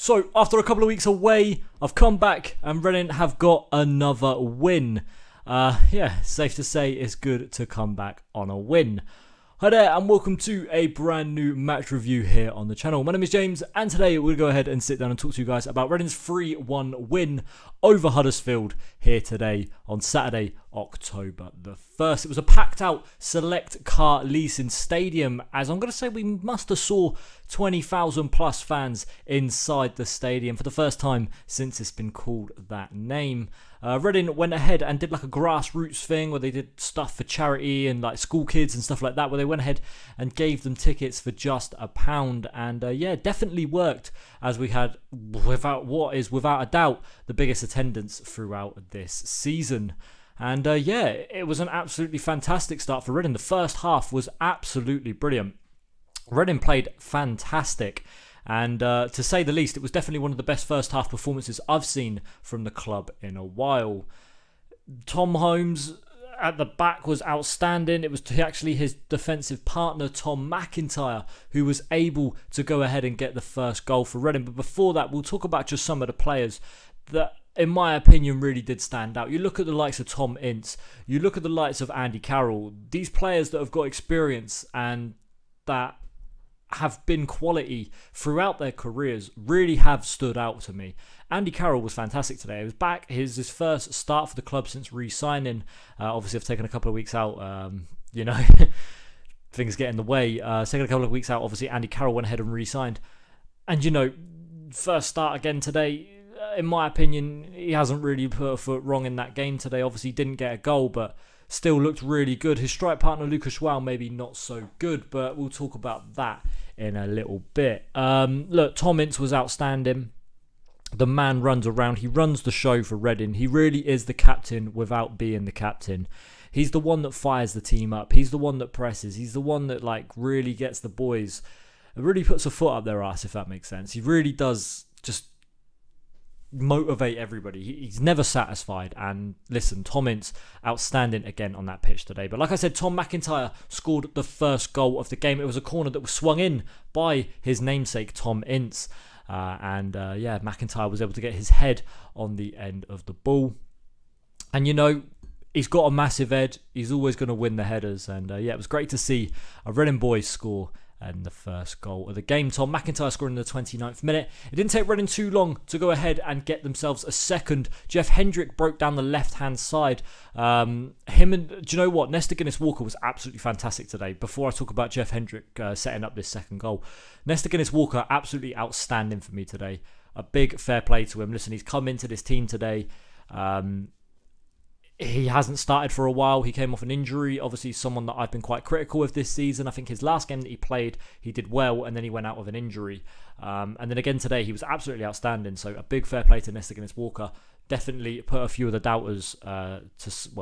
So, after a couple of weeks away, I've come back and Reading have got another win. Safe to say it's good to come back on a win. Hi there and welcome to a brand new match review here on the channel. My name is James and today we'll go ahead and sit down and talk to you guys about Reading's 3-1 win over Huddersfield here today on Saturday, October the 1st. It was a packed out select car leasing stadium, as I'm going to say we must have saw 20,000 plus fans inside the stadium for the first time since it's been called that name. Reading went ahead and did like a grassroots thing where they did stuff for charity and like school kids and stuff like that, where they went ahead and gave them tickets for just £1, and definitely worked, as we had without a doubt the biggest attendance throughout this season. And it was an absolutely fantastic start for Reading. The first half was absolutely brilliant. Reading played fantastic. And to say the least, it was definitely one of the best first half performances I've seen from the club in a while. Tom Holmes at the back was outstanding. It was actually his defensive partner, Tom McIntyre, who was able to go ahead and get the first goal for Reading. But before that, we'll talk about just some of the players that, in my opinion, really did stand out. You look at the likes of Tom Ince, you look at the likes of Andy Carroll, these players that have got experience and that have been quality throughout their careers really have stood out to me. Andy Carroll was fantastic today. He was back. His first start for the club since re-signing. Obviously, I've taken a couple of weeks out. Things get in the way. Taking a couple of weeks out, obviously, Andy Carroll went ahead and re-signed. And, first start again today. In my opinion, he hasn't really put a foot wrong in that game today. Obviously, didn't get a goal, but still looked really good. His strike partner, Lucas Schwal, maybe not so good, but we'll talk about that in a little bit. Look, Tom Ince was outstanding. The man runs around. He runs the show for Reading. He really is the captain without being the captain. He's the one that fires the team up. He's the one that presses. He's the one that really gets the boys, really puts a foot up their ass, if that makes sense. He really does just motivate everybody. He's never satisfied. And listen, Tom Ince outstanding again on that pitch today. But like I said, Tom McIntyre scored the first goal of the game. It was a corner that was swung in by his namesake Tom Ince, McIntyre was able to get his head on the end of the ball. And he's got a massive head. He's always going to win the headers. And it was great to see a Reading boy score and the first goal of the game. Tom McIntyre scoring in the 29th minute. It didn't take Reading too long to go ahead and get themselves a second. Jeff Hendrick broke down the left-hand side. Do you know what? Nesta Guinness-Walker was absolutely fantastic today. Before I talk about Jeff Hendrick setting up this second goal, Nesta Guinness-Walker absolutely outstanding for me today. A big fair play to him. Listen, he's come into this team today. He hasn't started for a while. He came off an injury. Obviously, someone that I've been quite critical of this season. I think his last game that he played, he did well, and then he went out with an injury. And then again today, he was absolutely outstanding. So a big fair play to Nesta Guinness-Walker. Definitely put a few of the doubters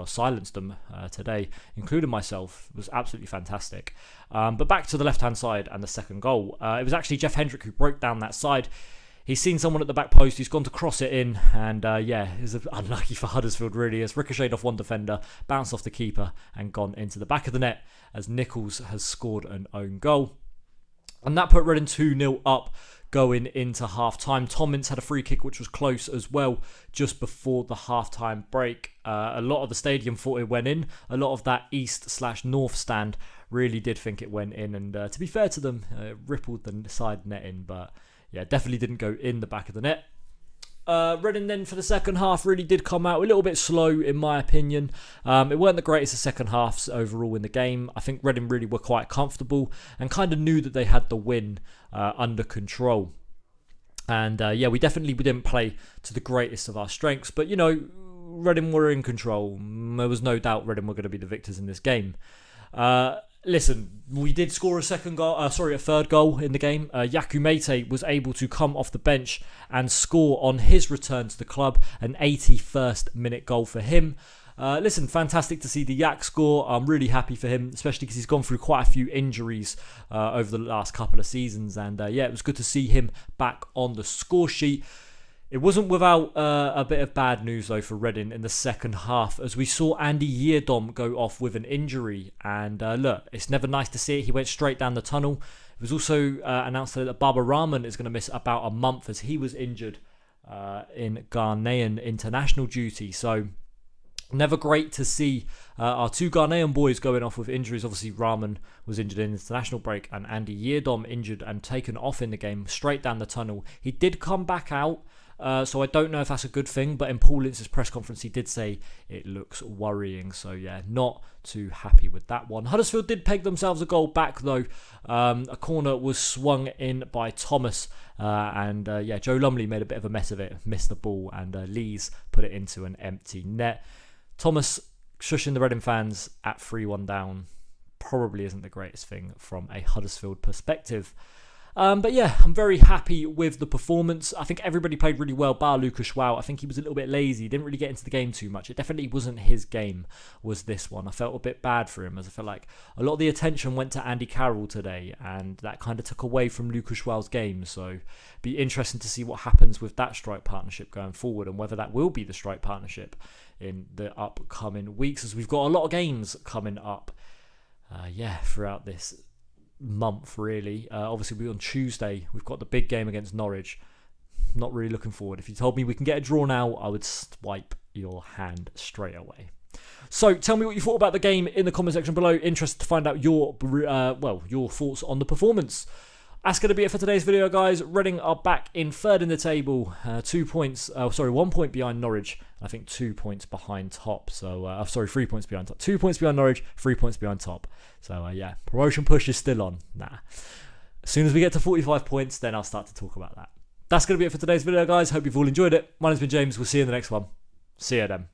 silence them today, including myself. It was absolutely fantastic. But back to the left-hand side and the second goal. It was actually Jeff Hendrick who broke down that side. He's seen someone at the back post. He's gone to cross it in. And it was unlucky for Huddersfield, really. It's ricocheted off one defender, bounced off the keeper, and gone into the back of the net as Nichols has scored an own goal. And that put Reading 2-0 up going into half-time. Tom Ince had a free kick, which was close as well, just before the half-time break. A lot of the stadium thought it went in. A lot of that east/north stand really did think it went in. And to be fair to them, it rippled the side netting, but definitely didn't go in the back of the net. Reading then for the second half really did come out a little bit slow, in my opinion. It weren't the greatest of second halves overall in the game. I think Reading really were quite comfortable and kind of knew that they had the win under control. And we didn't play to the greatest of our strengths. But, Reading were in control. There was no doubt Reading were going to be the victors in this game. Listen, we did score a third goal in the game. Meite was able to come off the bench and score on his return to the club, an 81st minute goal for him. Fantastic to see the Yak score. I'm really happy for him, especially because he's gone through quite a few injuries over the last couple of seasons. And it was good to see him back on the score sheet. It wasn't without a bit of bad news though for Reading in the second half, as we saw Andy Yeardom go off with an injury. And look, it's never nice to see it. He went straight down the tunnel. It was also announced that Baba Rahman is going to miss about a month as he was injured in Ghanaian international duty. So never great to see our two Ghanaian boys going off with injuries. Obviously, Rahman was injured in the international break and Andy Yeardom injured and taken off in the game, straight down the tunnel. He did come back out. So I don't know if that's a good thing, but in Paul Ince's press conference he did say it looks worrying. So yeah, not too happy with that one. Huddersfield did peg themselves a goal back though. A corner was swung in by Thomas and Joe Lumley made a bit of a mess of it, missed the ball, and Lees put it into an empty net. Thomas shushing the Reading fans at 3-1 down probably isn't the greatest thing from a Huddersfield perspective. But yeah, I'm very happy with the performance. I think everybody played really well, bar Lucas Schwau. I think he was a little bit lazy. He didn't really get into the game too much. It definitely wasn't his game, was this one. I felt a bit bad for him, as I felt like a lot of the attention went to Andy Carroll today, and that kind of took away from Lucas Schwau's game. So it'd be interesting to see what happens with that strike partnership going forward, and whether that will be the strike partnership in the upcoming weeks, as we've got a lot of games coming up throughout this month really. Obviously on Tuesday we've got the big game against Norwich. Not really looking forward. If you told me we can get a draw now, I would swipe your hand straight away. So tell me what you thought about the game in the comment section below. Interested to find out your thoughts on the performance. That's going to be it for today's video, guys. Reading are back in third in the table. 1 point behind Norwich. I think 2 points behind top. So, 3 points behind top. 2 points behind Norwich, 3 points behind top. So, promotion push is still on. As soon as we get to 45 points, then I'll start to talk about that. That's going to be it for today's video, guys. Hope you've all enjoyed it. My name's been James. We'll see you in the next one. See you then.